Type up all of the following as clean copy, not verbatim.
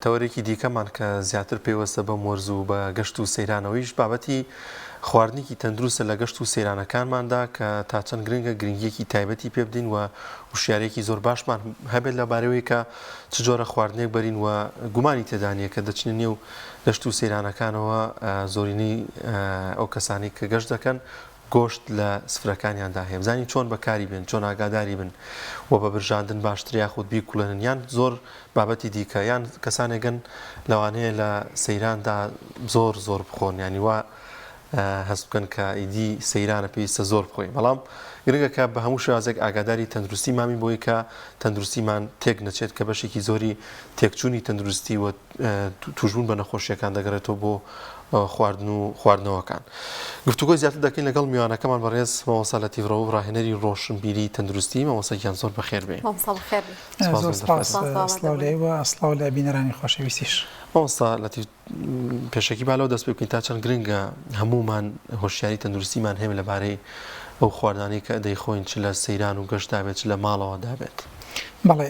تەوەرێکی دیکەمان کە زیاتر پێوەستە بە مۆرزوو بە گەشت و سەیرانەوەیش بابەتی خواردنێکی تەندروستە لە گەشت و سەیرانەکانماندا کە تا چەند گرنگە گرنگیەکی تایبەتی پێ بدەین و وشیارێکی زۆر باشمان هەبێت لەبارەوەی کە چ جۆرە خواردنێک بەرین و گومانی تێدانە کە دەچنە نێو گەشت و سەیرانەکانەوە زۆرینەی ئەو کەسانی کە گەشت دەکەن گۆشت لە سفرەکانیاندا هەیە بزانین چۆن بەکاری بن چۆن ئاگاداری بن و بە برژاندن باشتر یاخود بیکوڵێنن یان زۆر بابەتی دیکە یان کەسانێکن لەوانەیە لە سەیراندا زۆر بخۆن ینی وا هەست بکەن کە ئیدی سەیرانە پێویستە زۆر بخۆین بەڵام گرنگەکە بە هەموو شێوازێک ئاگاداری تەندروستی مامی بۆی کە تەندروستیمان تێک نەچێت کە بەشێکی زۆری تێکچوونی تەندروستی و توژبوون بە نەخۆشیەکان دەگەڕێتەوە بۆ خواردن و خواردنەوەکان گفتوگۆی زیاتر دەکەین لەگەڵ میوانەکەمان بەڕێز مامۆستا لەتیڤ ڕەووف ڕاهێنەری ڕۆشنبیری تەندروستی مامۆستایان زۆر بەخێر بێ ئەسڵاو لە بینەرانی خۆشەویستیش مامۆستا لەتیڤ پێشەکی بالەوە دەست پێ بکەین تا چەند گرنگە هەمومان هۆشیاری تەندروستیمان هەیە لەبارەی ئەو خواردانەی کە دەیخۆین چ لە سەیران و گەشتدا بێت چ لە ماڵەوە دابێت بەڵێ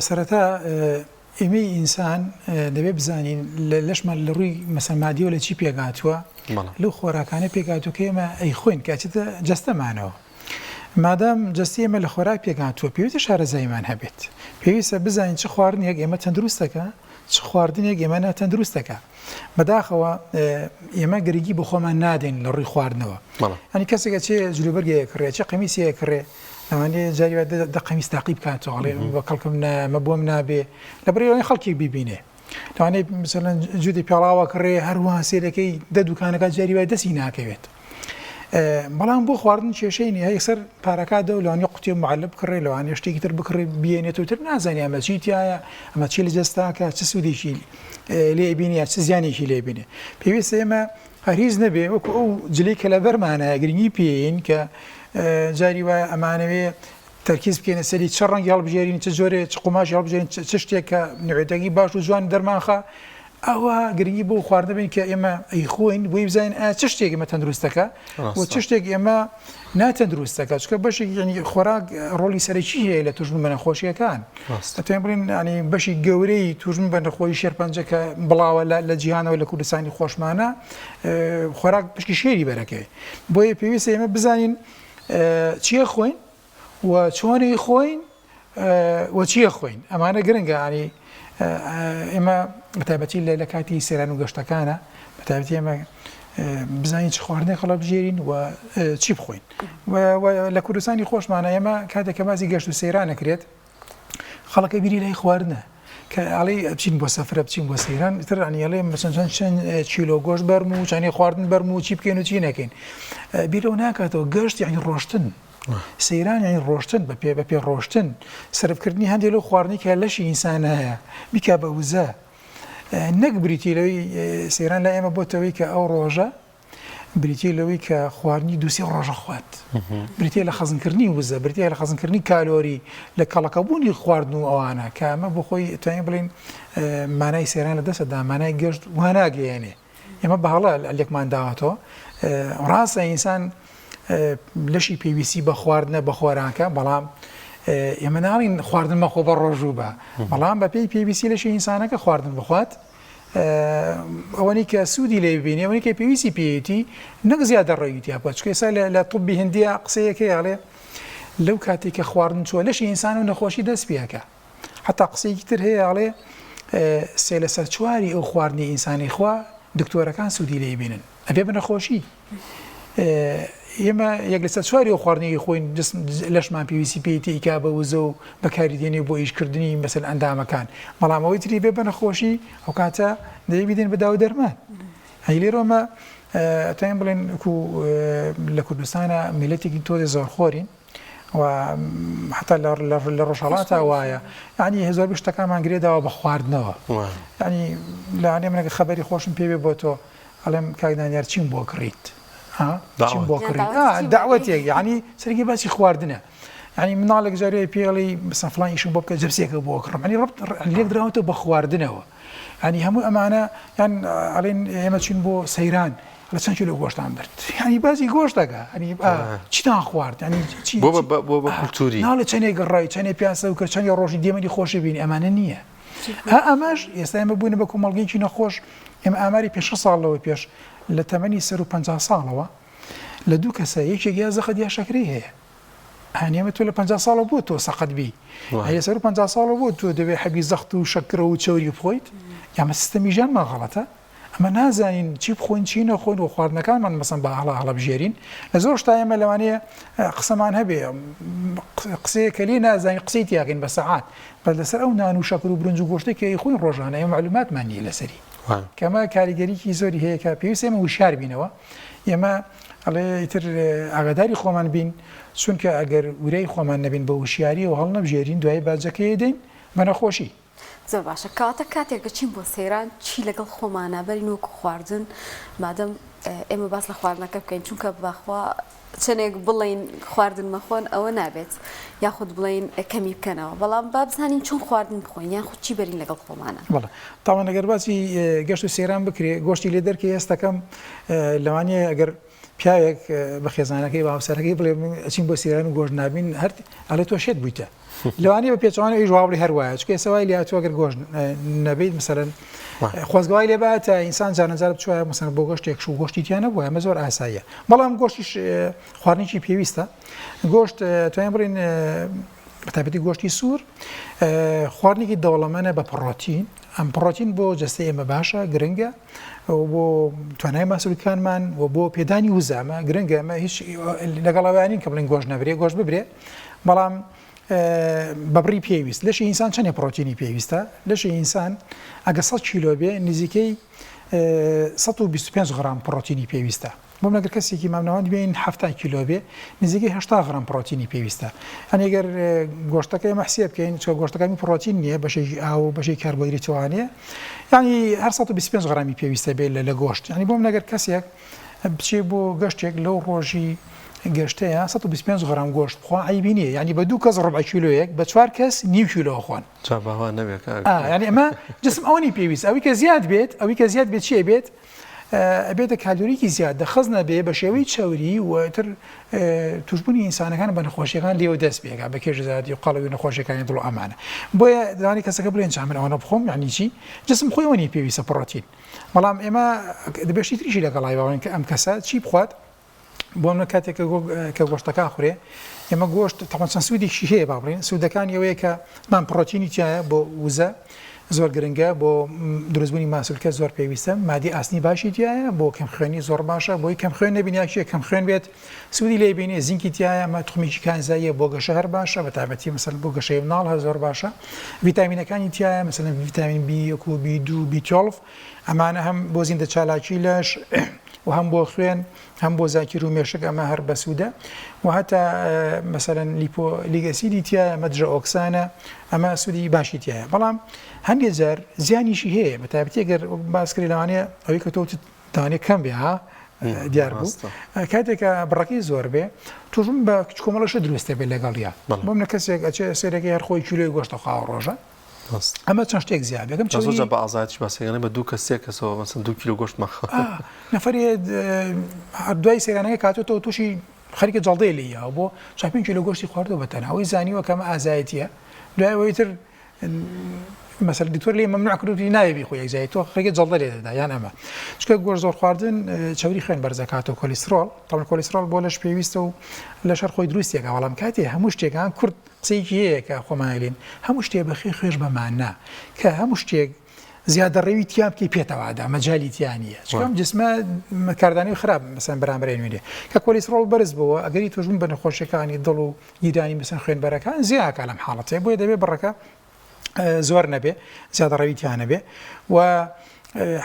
سەرەتا ئێمەی ئینسان دەبێت بزانین لەشمان لە ڕووی مەسەلمادیەوە لە چی پێگاتووە لەو خۆراکانە پێگاتووە کە ئێمە ئەیخۆین کاچێتە جەستەمانەوە مادام جەستی ئێمە لە خۆراک پێگاتووە پێویستە شارەزاییمان هەبێت پێویستە بزانین چ خواردنێک ئێمە تەندروستەکە چ خواردنێک ئێمە ناتەندروستەکە بەداخەوە ئێمە گرنگی بە خۆمان نادەین لە ڕووی خواردنەوە ئەنی کەسێکە چێ جلوبەرگەیە کڕێ چه قەمیسیە کڕێ ئەوانەیە جاریوە دە قەمیس تاقی بکاتەوەڵێ بە کەڵکم مە بۆم نابێ لە بەرەوەی خەڵکی بیبینێ لەوانەیە مثلەن جودی پێڵاوە کڕێ هەروە سێرەکەی دە دوکانەکە جاریوە دەستی ناکەوێت بەڵام بۆ خواردن کێشەی نیە یەکسەر پارەکە و لەوانی قوتی معلب بکڕێ لەوانێ شتێکی تر بکڕێ بێنێتەوە تر نازانێ ئەمە چیتیایە ئەمە چی لە جەستاکە چ سوودێکی لێ بینی چ زیانێکی لێ بینێ پێویستە ئێمە هەریز نەبێ وەکو ئەو جلەی کە لە بەرمانە گرنگی پێین کە جاری وایە ئەمانەوێ تەرکیز بکەینە سەری چ ڕەنگی هەڵبژێرین چ جۆرێ چ قوماشی هەڵبژێرین چ شتێک کە نوێتەکی باش و جوان دەرمانخە ئەوە گرنگی بۆ خواردن بین کە ئێمە ئەیخۆین بۆی بزانین چ شتێک ئێمە تەندروستەکە و چ شتێک ئێمە ناتەندروستەکە چکە بەشێک ینی خۆراک ڕۆلی سەرەکی هەیە لە توژبوون بە نەخۆشیەکان دەتوانین بڵین ینی بەشی گەورەی توژبوون بە نەخۆشی شێرپەنجە کە بڵاوە لە جیهانەوە لە کوردستانی خۆشمانە خۆراک پشکی شێری بەرەکەی بۆیە پێویستە ئێمە بزانین چیە خۆین و چۆنی خۆین و چیە خۆین ئەمانە گرنگە ینی ئێمە بەتایبەتی لە کاتی سەیران و گەشتەکانە بەتایبەتی ئێمە بزانین چ خواردنێک هەڵبژێرین و چی بخۆین لە کوردستانی خۆشمانە ئێمە کاتێککە بازی گەشت و سەیران نەکرێت خەڵەکە بیری لای خواردنە کە ئەڵێ بچین بۆ سەفرە بچین بۆ سەیران تر ئەڵێ چەند چیلۆ گۆشت بەرم و چانی خواردن بەرم و چی بکەین و چی نەکەین بیرەوە ناکاتەوە گەشت یعنی ڕۆشتن سەیران یعنی ڕۆشتن بە پێ ڕۆشتن سەرفکردنی هەندێک لەو خواردنی کە لەشی ئینسان هەیە بیکا بە وزە نەک بریتی لەوەی سەیران لە ئێمە بۆتەوەی کە ئەو ڕۆژە بریتە لەوەی کە خواردنی دووسێ ڕۆژە خوات بریتە لە خەزمکردنی وزە بریتە لە خەزمکردنی کالۆری لە کەڵەکەبوونی خواردن و ئەوانە کە ئەمە بۆ خۆی توانین بڵین مانای سەیران لە دەستەدا مانای گەشت واناگەیەنێ ئێمە بەهەڵە لێکمان داوەتەوە ڕاستە ئینسان لەشی پێویستی بە خواردنە بە خۆراکە بەڵام ئێمە ناڵین خواردن مەخۆ بە ڕۆژوو بە بەڵام بە پێی پێویستی لەشی ئینسانەکە خواردن بخوات ئەوەی کە سوودی لێ ببینێ ئەوەی کە پێویستی پێیەتی نەک زیادە ڕێویتیا بچکە ئێستا لە طبی هندیە قسەیەکەی ئاڵێ لەو کاتێک کە خواردن چوە لەشی ئینسان و نەخۆشی دەست پێەکە حتا قسەیەکی تر هەیە ئاڵێ سێ لە سەر چواری ئەو خواردنی ئینسانی خوا دکتۆرەکان سوودی لێ بینن ئەبێ بە نەخۆشی ئێمە یەک لەسەر چواری ئەو خواردنەی خۆین لەشمان پێویستی پێیەتی ئیکا بە وزە و بەکاریدێنێ بۆ ئیشکردنی مەسەل ئەندامەکان بەڵام ئەوەی تری بێ بە نەخۆشی ئەو کاتە دەیە بیدێن بەداو دەرمان هەی لێرۆمە توانین بڵێن لە کوردستانە میلەتێکی تۆزێ زۆرخۆرین و حتا لە ڕۆژهەڵاتە وایە ینی هزار شتەکانمان گرێداوە بە خواردنەوە ینی لەوانێ منەکە خەبەری خۆشم پێ بێ بۆ تۆ ئەڵێم کاکدانیار چیم بۆ کڕیت چیم بۆ کڕیت داوەتێک ینی سەرگی باسی خواردنە ینی مناڵێک جارێ پێڵی بەسەن فڵان ئیشم بۆ بکە جەبسێکە بۆ کڕم ینی لێک دراوەتەوە بە خواردنەوە ینی هەموو ئەمانە یان ئەڵێن ئێمە چین بۆ سەیران لە چەند کیلۆ گۆشتان برد ینی بازی گۆشتەکە ینی چیتان خوارد ینی بۆ کولتوری ناڵە چەندێک گەڕای چەندێک پیاسە و کە چەندی ڕۆژی دێمەنی خۆشی بینی ئەمانە نییە ئەمەش ئێستا ئێمە بووینە بە کۆمەڵگەیەکی نەخۆش ئێمە ئاماری پێ 6 ساڵەوە پێش لە تەمەنی سەر و 50 ساڵەوە لە دوو کەسە یەکێکی یا زەخەت یا شەکرەی هەیە هەنیەمە تۆ لە 50 ساڵە بۆ تۆ سەقەت بی هەیە سەر و 50 ساڵە بۆ تۆ دەبێت حەبی زەخت و شەکرە و چەوری بخۆیت یامە سیستەمی ژیانمان غەڵەتە ئەمە نازانین چی بخۆین چی نەخۆین و خواردنەکانمان مەسەن بە هەڵە بژێرین لە زۆر شتا ئێمە لەوانەیە قسەمان هەبێ قسەیەکە لێ نازانین قسەی تیاکەین بە سەعات بەس لەسەر ئەو نان و شەکر و برنج و گۆشتێکی خۆین ڕۆژانە ئێمە معلوماتمان نییە لەسەری کەمە کاریگەریکی زۆری هەیە کە پێویست ئێمە وشار بینەوە ئێمە ئەڵێ ئیتر ئاگاداری خۆمان بین چونکە ئەگەر ورەی خۆمان نەبین بە وشیاری و هەڵ نەبژێرین دوای باجەکەی دەین بە نەخۆشی زۆر باشە کاتە کاتێک دەچین بۆ سەیران چی لەگەڵ خۆمانە بەرین وەکو خواردن مادەم ئێمە باس لە خواردنەکە بکەین چونکە بەخوا چنێک بڵین خواردن مەخۆن ئەوە نابێت یاخود بڵین کەمی بکەنەوە بەڵام با بزانین چۆن خواردن بخۆین یان خود چی بەرین لەگەڵ خۆمانە بەڵێ تاوان ئەگەر باسی گەشت و سەیران بکرێ گۆشتی لێ دەرکە ئێستەکەم لەوانەیە ئەگەر پیاوێک بە خێزانەکەی بە هاوسەرەکەی بڵێ ئەچین بۆ سەیران و گۆشت نابین هەر ئەڵێ تۆ شێت بوویتە لەوانەیە بە پێچوانە ئەویش واڵی هەروایە چکە ئێستا لێ هاتووە ئەگەر گۆشت نەبێت مەسەلەن خۆزگەوای لێ باتە ئینسان جارنجار بچوایە مەسەن بۆ گۆشتێک و گۆشتی تیان نەبووە ئەمە زۆر ئاساییە بەڵام گۆشتیش خواردنێکی پێویستە گۆشت توانین بڵین بە تایبەتی گۆشتی سوور خواردنێکی دەوڵەمەندە بە پڕۆتین ئەم پڕۆتین بۆ جەستەی ئێمە باشە گرنگە بۆ توانای ماسوولەکانمان و بۆ پێدانی وزامە گرنگە ئەمە هیچ لەگەڵەوەیانین کە بڵین گۆشت نەبرێ گۆشت ببرێ بەڵام بەبڕی پێویست لەشی ئینسان چەندێک پرۆتینی پێویستە لەشی ئینسان ئەگە 100 کیلۆ بێ نزیکەی 125 غرام پرۆتینی پێویستە بۆم لەگەر کەسێکی مامنەوەند بێن 70 کیلۆ بێ نزیکەی 80 غرام پرۆتینی پێویستە ئەنێگەر گۆشتەکەی مەحسیە بکەین چکە گۆشتەکانی پرۆتین نییە بەشێکی ئاو بەشەی کاربۆیدرێتوانەیە یعنی هەر 125 غرامی پێویستە بێت لە گۆشت ینی بۆم لەگەر کەسێک بچێ بۆ گەشتێک لەو ڕۆژی گەشتەیە 125 غرام گۆشت بخوا عیبی نییە ینی بە دوو کەس ڕبع کیلۆیەک بە 4 کەس نیو کیلۆ خوان ینی ئەمە جسم ئەوەی پێویست ئەوی کە زیاد بێت ئەوی کە زیاد بێت چیە بێت ئەبێتە کالۆریکی زیاد دەخەز نەبێ بە شێوەی چاوری وتر توشببوونی ئینسانەکان بە نەخۆشیەکان لێوە دەست بێگا بە کێژ زیادی و قەڵەوی نەخۆشیەکانی دڵ ئەمانە بۆیە دەوانی کەسەکە بڵێن چامن ئەوەنە بخۆم یعنی چی جسم خۆی ئەوەنی پێویستە پڕۆتین بەڵام ئێمە دەبێشتی تریشی لەگەڵای باوەین کە ئەم کەسە چی بخوات بۆ منە کاتێک کە گۆشتەکە خوڕێ ئێمە گۆشت تەمان چەند سوودێکی هەیە با بڵێن سوودەکانی ئەوەیە کە مان پڕۆتینی تایە بۆ وزە زۆر گرنگە بۆ دروستبوونی ماسوولکە زۆر پێویستە مادی ئاسنی باشی تایە بۆ کەم خوێنی زۆر باشە بۆی کەم خوێن نەبینیاکیە کەم خوێن بێت سوودی لێ بینێ زینکی تایە ئەمە توخمیکی کانزاییە بۆ گەشە هەر باشە بە تایبەتی مەسەن بۆ گەشەی مناڵ هەر زۆر باشە ڤیتامینەکانی تایە مەسەن ڤیتامین B1 B2 B12 ئەمانە هەم بۆ زیندە چالاکی لەش و هەم بۆ خوێن هەم بۆ زاکیر و مێشک ئەمە هەر بەسوودە و هەتا مەسەرەن لیگەسیدی تایە مەدرە ئۆکسانە ئەمە سوودی باشی تایە بەڵام هەندێک جار زیانیشی هەیە بە تایبەتی ئەگەر باسکری لەوانەیە ئەوەی کە تۆ دانێ کەم بێ ها دیار بوو کاتێکە بڕەکەی زۆر بێ توژم بە کۆمەڵەشە دروستە بێت لەگەڵیا بۆ منە کەسێک ئەچێ سێرەکەی هەر خۆی کیلۆی گۆشتە خاوە ڕۆژە ئەمە چەند شتێک زیاد بێکم زۆر بە ئازادیش باسەکەی بە دوو کەسێک کەسەوە مەسەن 2 کیلۆ گۆشت مەخە نەفەری دوای سەیرانەکە کاتێتەوە تووشی خەریکە جەڵدەیە لێیەوە بۆ 5 کیلۆ گۆشتی خواردەوە بەتەنەوەی زانیوە کەمە ئازایەتیە دوایەوەی تر مەسەر دیتۆر لێ مەمنوع کردوی ناوێ خۆی یەکجایی تۆ خەریکە جەڵدە لێ دەدا یان ئەمە چکە گۆشت زۆر خواردن چاوری خوێن بەرزەکاتەوە کۆلیسترۆل تاڵ کۆلیسترۆل بۆ لەش پێویستە و لە شەر خۆی دروستێکە بەڵام کاتێ هەموو شتێکان کورد قسەیەکی هەیە کە خۆمانلین هەموو شتێک بەخێ خوێش بەماننا کە هەموو شتێک زیادە ڕێوی تیان بکەی پێتەوادا مەجای تیانە چکەم جسمە کاردانی خراپ مەسەن بەرامبەر نوێنێ کە کۆلیسترۆل بەرز بووە ئەگەری توژبوون بە نەخۆشیەکانی دڵ و گیرانی مەسەن خوێنبەرەکان زیاکە لەم حاڵەتێ بۆیە دەبێت بڕەکە زۆر نەبێ زیادە ڕەویتیان نەبێ و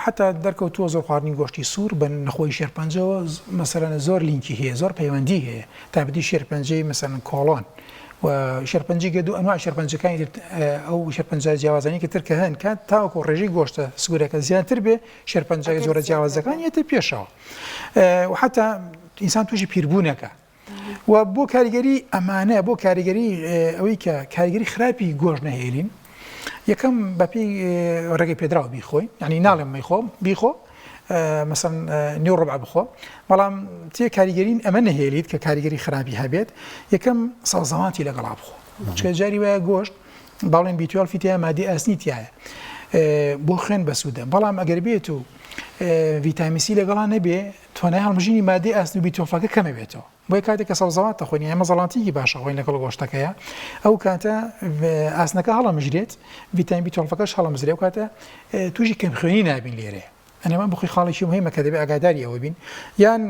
حتا دەرکەوتووە زۆر خواردنی گۆشتی سوور بە نەخۆی شێرپەنجەوە مەسەلەن زۆر لینکی هەیە زۆر پەیوەندی هەیە تایبەتی شێرپەنجەی مەسەلەن کۆڵۆن و شێرپەنجی گەدو ئەنواع شێرپەنجەکانی ئەو شێرپەنجە جیاوازانی کە ترکە هەن کات تاوەکو ڕێژەی گۆشتە سوورەکە زیاتر بێ شێرپەنجەکە زۆرە جیاوازەکان یەتە پێشەوە و حتا ئینسان تووشی پیربوونەکە و بۆ کاریگەری ئەمانە بۆ کاریگەری ئەوەی کە کاریگەری خراپی گۆشت نەهێلین یەکەم بەپی ڕێگەی پێدراوە بیخۆی ینی ناڵێم مەیخۆم بیخۆ مەسەن نیو ڕبع بخۆ بەڵام تێ کاریگەرین ئەمە نەهێلیت کە کاریگەری خراپی هەبێت یەکەم سەڵزەواتی لەگەڵا بخۆ چکە جاری وایە گۆشت باڵێن B12 تایە مادی ئاسنی تایە بۆ خوێن بەسوودە بەڵام ئەگەر بێت و ڤیتامین C لەگەڵا نەبێ توانای هەڵمژینی مادی ئاسن و B12 کەمە بێتەوە بۆی کاتێک کە سەوزەوات دەخۆین ئێمە زەڵاتێکی باشە خۆین لەگەڵ گۆشتەکەیە ئەو کاتە ئاسنەکە هەڵەمژرێت ڤیتامین B12ش هەڵەمزرێ و کاتە تووشی کەم خوێنی نابین لێرێ ئەنەمان بخۆی خاڵێکی مهمە کە دەبێت ئاگاداری ئەوە بین یان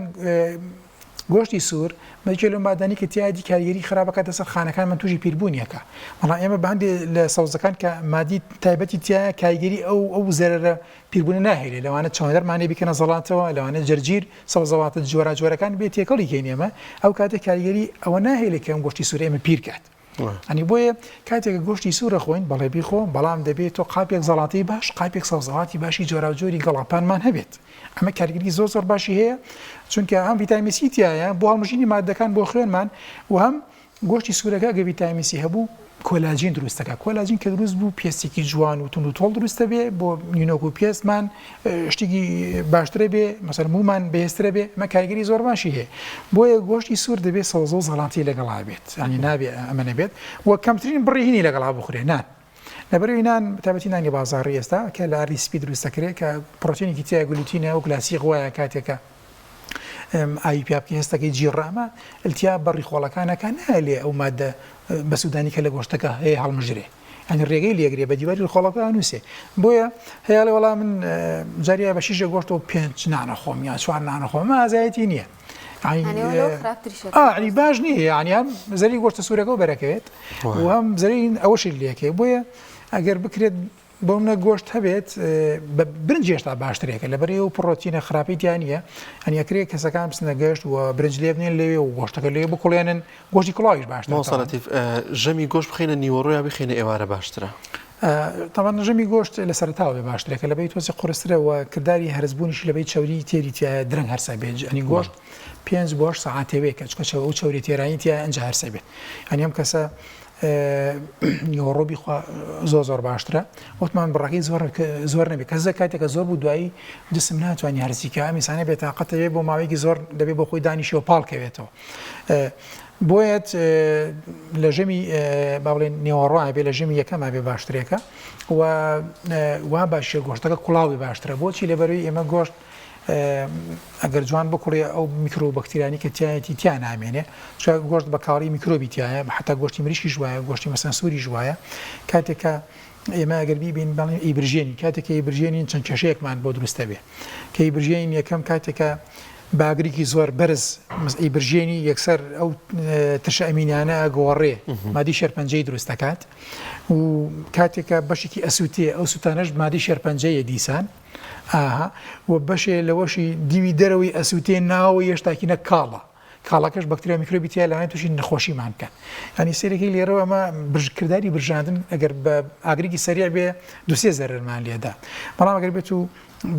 گۆشتی سوور مەجێ لە مادانی کە تیادی کاریگەری خراپەکە دەسەر خانەکان من تووشی پیربوونیەکە بەڵام ئێمە بەندێ لە سەوزەکان کە مادی تایبەتی تایە کاریگەری ئەو زەرەرە پیربوون ناهێنێ لەوانە چاوەدەرمانێ بکەنە زەڵاتەوە لەوانە جەرگیر سەوزەواتە جۆرەکان بێت تێکەڵی کەین ئێمە ئەو کاتێک کاریگەری ئەوە ناهێنێت کە ئەم گۆشتی سوور ئێمە پیر کات ئەنی بۆیە کاتێک گۆشتی سوورە خۆین بەڵێ بیخۆ بەڵام دەبێت تۆ قاپێک زەڵاتی باش قاپێک سەوزەواتی باشی جۆراوجۆری گەڵاپانمان هەبێت ئەمە کارگەری زۆر باشی هەیە چونکە هەم ڤیتامین C تایە بۆ هەڵمژینی مادەکان بۆ خوێنمان و هەم گۆشتی سوورەکە گە ڤیتامین C هەبوو کۆلاژین دروستەکە کۆلاژین کە دروست بوو پێستێکی جوان و تونند و تۆڵ دروستە بێ بۆ نینۆک و پێستمان شتێکی باشترە بێ مەسەر مومان بەهێزترە بێ ئەمە کارگەری زۆر باشی هەیە بۆیە گۆشتی سوور دەبێت سەوزە و زەڵاتی لەگەڵا بێت ینی نابێ ئەمە نەبێت و کەمترین بڕی هینی لەگەڵا بخورێ نان لەبەرەوەی نان تایبەتی نانی بازاڕی ئێستا کە لە ریسپی دروستەکرێت کە پرۆتینێکی تایە گلوتینە و کلاسی وایە کاتێکە ئای پیاپکی هەستەکەی جیڕامە التیا بەڕی خۆڵەکانەکە نالێ ئەو مادە بەسوودانی کە لە گۆشتەکە هەیە هەڵمژرێ ئەنی ڕێگەی لێگرێ بە دیواری خۆڵەکە نووسێ بۆیە هەیە لە وەڵام من جاریا بە شیشە گۆشت و 5 نانەخۆم یان 4 نانەخۆم ئازایەتی نییە عنی باش نییە ینی هەم زەری گۆشتە سوورەکە و بەرەکەوێت و هەم زەرین ئەوەشی لێکێ بۆیە ئەگەر بکرێت بۆ منە گۆشت هەبێت برنج هێشتا باشترێکە لەبەرەوەی و پڕۆتینە خراپی دیانە هەنیەکرێت کەسەکان بچنە گەشت و برنج لێ بنێن لەوێ و گۆشتەکە لێ بکڵێنن گۆشتی کڵاویش باشتر مۆسەڵەتیف ژەمی گۆشت بخینە نیوەڕۆیا بخینە ئێوارە باشترە تاوان ژەمی گۆشت لە سەرتاوە بێ باشترێکە لەبەی تۆسی قورسترە و کردداری هەرزبوونیش لەبەی چاوری تێری درەنگ هەرسە بێت ئەنی گۆشت 5 بۆ 8 ساعتێوێ کە چکە ئەو چاوری تێرایی تیا ئەنج هەرسە بێت ئەنی ئەم کەسە نیوەڕۆبی زۆر باشترە وتمان بڕاکی زۆر نەبێت کە کاتێکە زۆر بوو دوایی جسم ناتوانانی هەرسیکە میسانە بێت تااقەتەوێ بۆ ماوەیەکی زۆر دەبێت بۆ خۆی دانیشەوە پاڵکەوێتەوە بۆیەت لە ژەمی با بڵێن نێوەڕۆە بێ لە ژەمی یەکەمە بێ باشترێکە وا باشە گۆشتەکە کوڵاوی باشترە بۆچی لەبەروی ئێمە گۆشت ئەگەر جوان بکوڕێ ئەو میکرۆ بەکتریانی کە تایەتی تیا نامێنێ چ گۆشت بە کاڵی میکرۆبی تایە حتا گۆشتی مریشی ژوایە گۆشتی مەسەن سووری ژوایە کاتێکە ئێمە ئەگەر بیبین بەڵێن ئیبرژێنی کاتێکە ئیبرژێنین چەند کێشەیەکمان بۆ دروستە بێ کە ئیبرژێنین یەکەم کاتێکە باگرێکی زۆر بەرز ئیبرژێنی یەکسەر ئەو تشە ئەمینانە گۆڕێ مادی شێرپەنجەی دروست دەکات و کاتێکە بەشێکی ئەسووتێ ئەو سووتانەش مادی شێرپەنجەیە دیسان و بەشێ لەوەشی دیوی دەرەوەی ئەسووتێ ناوە هێشتاکینە کاڵە کاڵەکەش بەکتریا میکرۆبی تیا لەوانێت تووشی نەخۆشیمان بکەن ینی سێرەکەی لێرەوە ئەمە کردداری برژاندن ئەگەر بە ئاگرێکی سەریع بێ دوسێ زەرمان لێدا بەڵام ئەگەر بێت و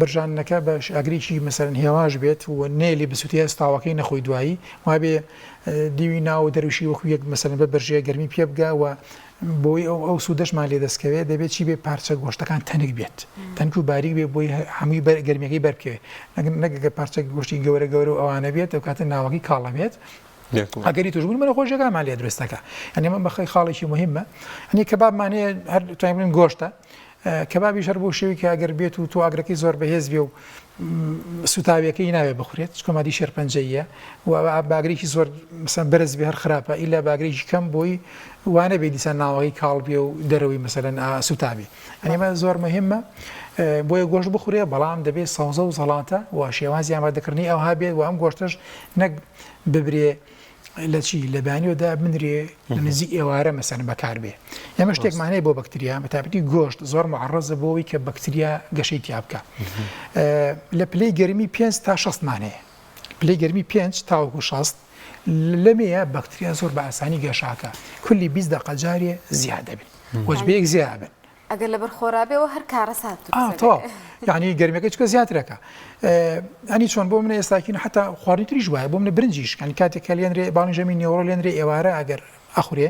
برژانەکە بە ئاگرێکی مەسەرەن هێواش بێت و نێلی بسووتە ستاوەکەی نەخۆی دوایی وابێ دیوی ناو دەروشی وەکو یەک مەسەرەن بە بەرژەیە گەرمی پێ بگاوە بۆی ئەو سوودەشمان لێ دەستکەوێت دەبێت چی بێ پارچە گۆشتەکان تەنک بێت تەنک و باریک بێ بۆی هەمووی گەرمیەکەی بەرکەوێت نەگە پارچە گۆشتی گەورە و ئەوانە بێت ئەو کاتە ناوەکەی کاڵە بێت ئەگەری توشبوون منە خۆشەکانمان لێ درستەکە ئەنێ من بەخەی خاڵێکی مهمە ئەنی کەبابمانەیە هەر توانین بڵین گۆشتە کەبابیش هەر بۆ شێوی کە ئەگەر بێت و تۆ ئاگرەکەی زۆر بەهێز بێ و سوتاویەکەی ناوێت بخورێت چکۆمادی شێرپەنجەیە و باگرێکی زۆر مەسەن بەرز بێ هەر خراپە ئیلا باگرێکی کەم بۆی وانە بێ دیسان ناوەکەی کاڵ بێ و دەرەوەی مەسەرەن سوتاوی ئەنیمە زۆر مهمە بۆیە گۆشت بخورێ بەڵام دەبێت سەوزە و زەڵاتە و شێوازی ئامادەکردنی ئەوها بێت و ئەم گۆشتەش نەک ببرێ لە چی لە بانیۆدا بنرێ لە نزیک ئێوارە مەسەن بەکار بێ ئێمە شتێکمانەیە بۆ بەکتریا بەتابەتی گۆشت زۆر معڕەزە بۆەوەی کە بەکتریا گەشەی تیا بکە لە پلەی گەرمی 5 تا 6 مانەیە پلەی گەرمی 5 تاوەکو 6 لەمەیە بەکتریا زۆر بە ئاسانی گەشاکە کولی 20 دقە جارێ زیادە بن وەجبەیەک زیاد بن ئەگەر لەبەر خۆرابێەوە هەر کارە سات یعنی گەرمەکە چکە زیاترەکە ئەنی چۆن بۆ منە ئێستاکین حتا خواردنی تریش وایە بۆ منە برنجیش کانی کاتێکە لێنرێ باڵی ژەمی نێوەڕۆ لێنرێ ئێوارە ئەگەر ئەخورێ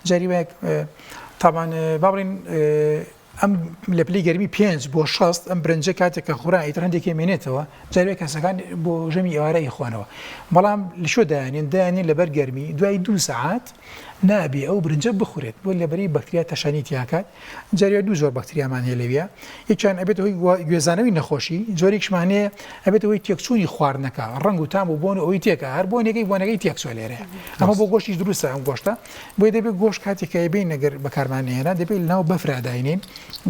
جاری وایە تاوان با بڵین ئەم لە پلەی گەرمی 5 بۆ 6 ئەم برنجە کاتێکە خوڕا ئیتر هەندێکی مێنێتەوە جاروێک کەسەکان بۆ ژەمی ئێوارە ئیخوانەوە بەڵام لە شۆ دایانێن لەبەر گەرمی دوای 2 ساعات نابێ ئەو برنجە بخورێت بۆ لەبەری بەکتریا تەشانی تیاکات جاریە دوو زۆر بەکتریامان هەیە لەوێ یەکیان ئەبێت هۆی گوێزانەوەی نەخۆشی جۆرێکشمانەیە ئەبێت ئەوەی تێکچوونی خواردنەکە ڕنگ و تام و بۆن ئەوەی تێکە هەر بۆنەکەی تێکچوە لێرەیە ئەمە بۆ گۆشتی دروستە ئەم گۆشتە بۆی دەبێت گۆشت کاتێکە بین نەگەر بەکارمانێنە دەبێت لەناو بەفراداینین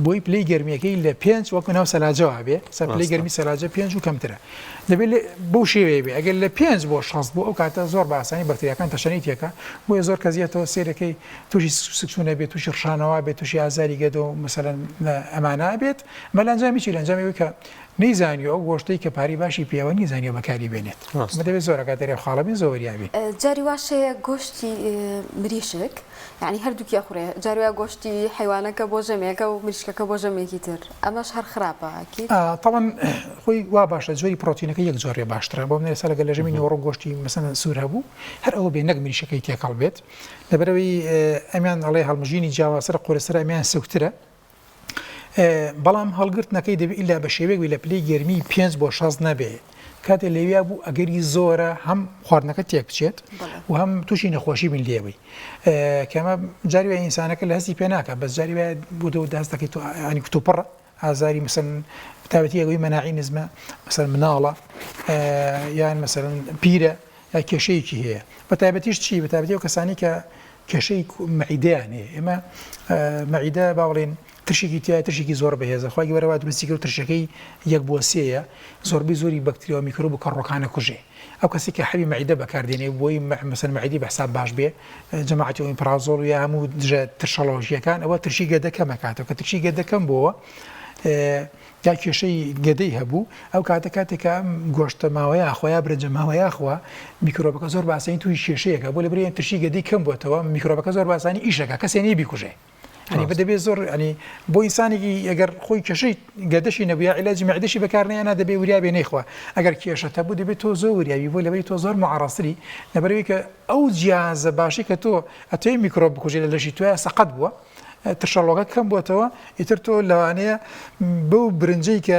بۆی پلەی گەرمیەکەی لە 5 وەکو ناو سەلاجەوە بێ پلەی گەرمی سەلاجە 5 و کەمترە دەبێت بۆ شێوەیە بێ ئەگەر لە 5 بۆ 6 بۆ ئەو کاتە زۆر باسانی بەکتریاکان تەشەنی تێکە بۆیە زۆر کەزیێتەوە سێرەکەی تووشی سکسونە بێت تووشی ڕشانەوە بێت تووشی ئازاری گەدە و مەسەلەن ئەمانە بێت مەلەنجامیی لەنجامی کە نەیزانی ئەو گۆشتەی کە پاری باشی پێوە نیزانانی بەکاری بێنێت دەبێت زۆر کاتێری خاڵەبی زۆریابی جاری واشەیە گۆشتی مریشک یعنی هەردووکیە خوڕێ جاروە گۆشتی حیوانەکە بۆ ژەمێکە و مریشکەکە بۆ ژەمێکی تر ئەمەش هەر خراپە تاوان خۆی وا باشە زۆری پرۆتینەکە یەک زۆرێ باشترە بۆ منێ سەرگە لە ژەمی نۆڕۆ گۆشتی مەسەن سوور هەبوو هەر ئەوە بێ نەک مریشەکەی تێکەڵ بێت لەبەرەوەی ئەمیان ئەڵێ هەڵمژینی جیاواسەر قۆرەسەر ئەمیان سەوترە بەڵام هەڵگرتنەکەی دەبێت ئیلا بە شێوەیەک لە پلەی گەرمی 5 بۆ 6 نەبێ کاتێ لەویا بوو ئەگەری زۆرە هەم خواردنەکە تێک بچێت و هەم تووشی نەخۆشی بن لێوەی کەمە جاریوە ئینسانەکە لە هەستی پێ ناکە بەس جاریوە بۆ دە دەست دەکەی ئەنی کتوپڕ ئازاری مەسەن تابەتی ئەوەی مەناعی نزمە مەسەن مناڵە یان مەسەن پیرە یا کێشەیەکی هەیە بە تایبەتیش چی بە تایبەتی ئەو کەسانی کە کێشەی مەعیدەیان هەیە ئێمە مەعیدە باوڵێن ترشێکی تایە ترشێکی زۆر بەهێزە خۆی وەرەوە دروستی کرد و ترشەکەی یەک بۆ سێیە زۆربەی زۆری بەکتریا و میکرۆب و کەڕۆکانە کوژێ ئەو کەسی کە حەوی مەعیدە بەکاردێنێ بۆی مەسەن مەعیدی بە حساب باش بێ جەماعەتی ئیمپرازۆڵ و یا هەموو دژە ترشەڵۆژیەکان ئەوە ترشی گەدە کەمەکاتەوە کە ترشی گەدە کەم بووە یا کێشەی گەدەی هەبوو ئەو کاتێکە گۆشتە ماوەیە خۆیا برنجە ماوەیە خوا میکرۆبەکە زۆر باسانی توی کێشەیەکە بۆ لەبەر ترشی گەدەی کەم بووەوە میکرۆبەکە زۆر باسانی ئیشەکە کەسێنی بیکوژێ ئەنی بەدەبێت زۆر ئەنی بۆ ئینسانێکی ئەگەر خۆی کێشەی گەدەشی نەبووە عیلاجی مەعدەشی بەکارنیانە دەبێت وریابێ نەیخوا ئەگەر کێشە هەبوو دەبێت تۆ زۆر وریابی بۆ لەبەری تۆ زۆر معڕاستری لەبەرەوەی کە ئەو جیازە باشی کە تۆ ئەتوی میکرۆب بکوژێ لە لەژی توە سەقەت بووە ترشەڵۆگە کەم بووەتەوە ئیتر تۆ لەوانەیە بەو برنجەی کە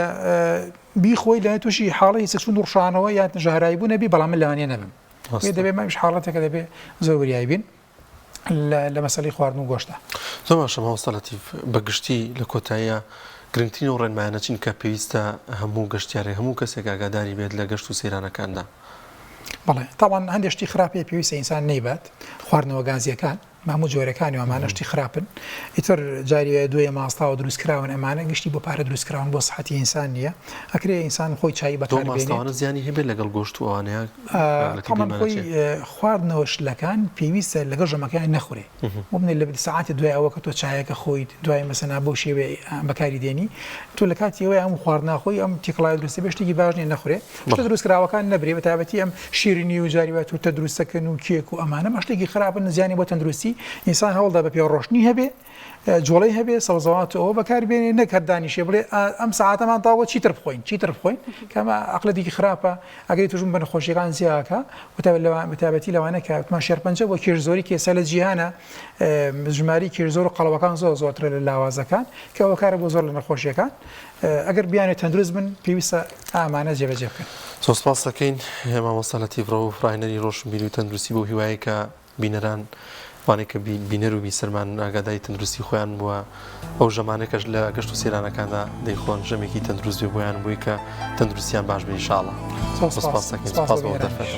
بیخۆی لە تووشی حاڵی سەچون ڕشانەوە یان ژەهرایی بوو نەبی بەڵام لەوانەیە نەبن دەبێت ماش حاڵەتێکە دەبێت زۆر وریایی بین لە مەسەلەی خواردن و گۆشتە زۆر باشە مامۆستا لەتیف بەگشتی لە کۆتاییە گرنگترین و ڕێنمایانە چین کە پێویستە هەموو گەشتیارێ هەموو کەسێک ئاگاداری بێت لە گەشت و سەیرانەکاندا بەڵێ تاوان هەندێشتی خراپەیە پێویستە ئینسان نەیبات خواردنەوە گازیەکان هەموو جۆرەکانی ئەمانەشتی خراپن ئیتر جاریە دوێ ماستاوە دروستکراون ئەمانە گشتی بۆ پارە دروستکراون بۆ سەحەتی ئینسان نییە ئەکرێ ئینسان خۆی چای بەکاربێنێت زیانی هەبێت لەگەڵ گۆشت و ئەوانەیە خۆی خواردنەوە شلەکان پێویستە لەگەڵ ژەمەکان نەخورێ بۆ منێ لە ساعتی دوای ئەوە کە تۆ چایەکە خۆیت دوای مەسەنا بۆ شێوێ بەکاری دێنی تۆ لە کاتیەوەی ئەم خواردناخۆی ئەم تیکڵای دروستە بێشتێکی باش نیە نەخورێ دروستکراوەکان نەبرێ بە تایبەتی ئەم شیرینی و جاریوە توتە دروستەکەن و کێک و ئەمانە مەشتێکی خراپن زیانی بۆ تەندروستی ئینسان هەوڵدا بە پێڕۆشنی هەبێ جۆڵەی هەبێ سەوزەوات ئەوە بەکاربێنێ نەکەردانیشێ بڵێ ئەم ساعتەمان تاوە چیتر بخۆین کەمە عقلەتێکی خراپە ئەگەری توژم بە نەخۆشیەکان زیاکە بەتابەتی لەوانە کە وتمان شێرپەنجە بۆ کێشزۆری کێسە لە جیهانە ژماری کێشزۆر و قەڵەوەکان زۆرتر لە لاوازەکان کە ئەوە کارە بۆ زۆر لە نەخۆشیەکان ئەگەر بیانێت تەندروست بن پێویستە ئامانە جێبەجێ بکەن. سپاس دەکەین مامۆستا لەتیف و ڕاهێنەری ڕۆشنبیری و تەندروستی بۆ هیوایی کە بینەران وانێک کە بینەر و بیسەرمان ئاگاداری تەندروستی خۆیان بووە ئەو ژەمانێکەش لە گەشت و سەیرانەکاندا دەیخۆن ژەمێکی تەندروست بێ بۆیان بووی کە تەندروستیان باش بێ ئینشاڵڵا. سپاس دەکەین. سپاس بۆ دەرفەت.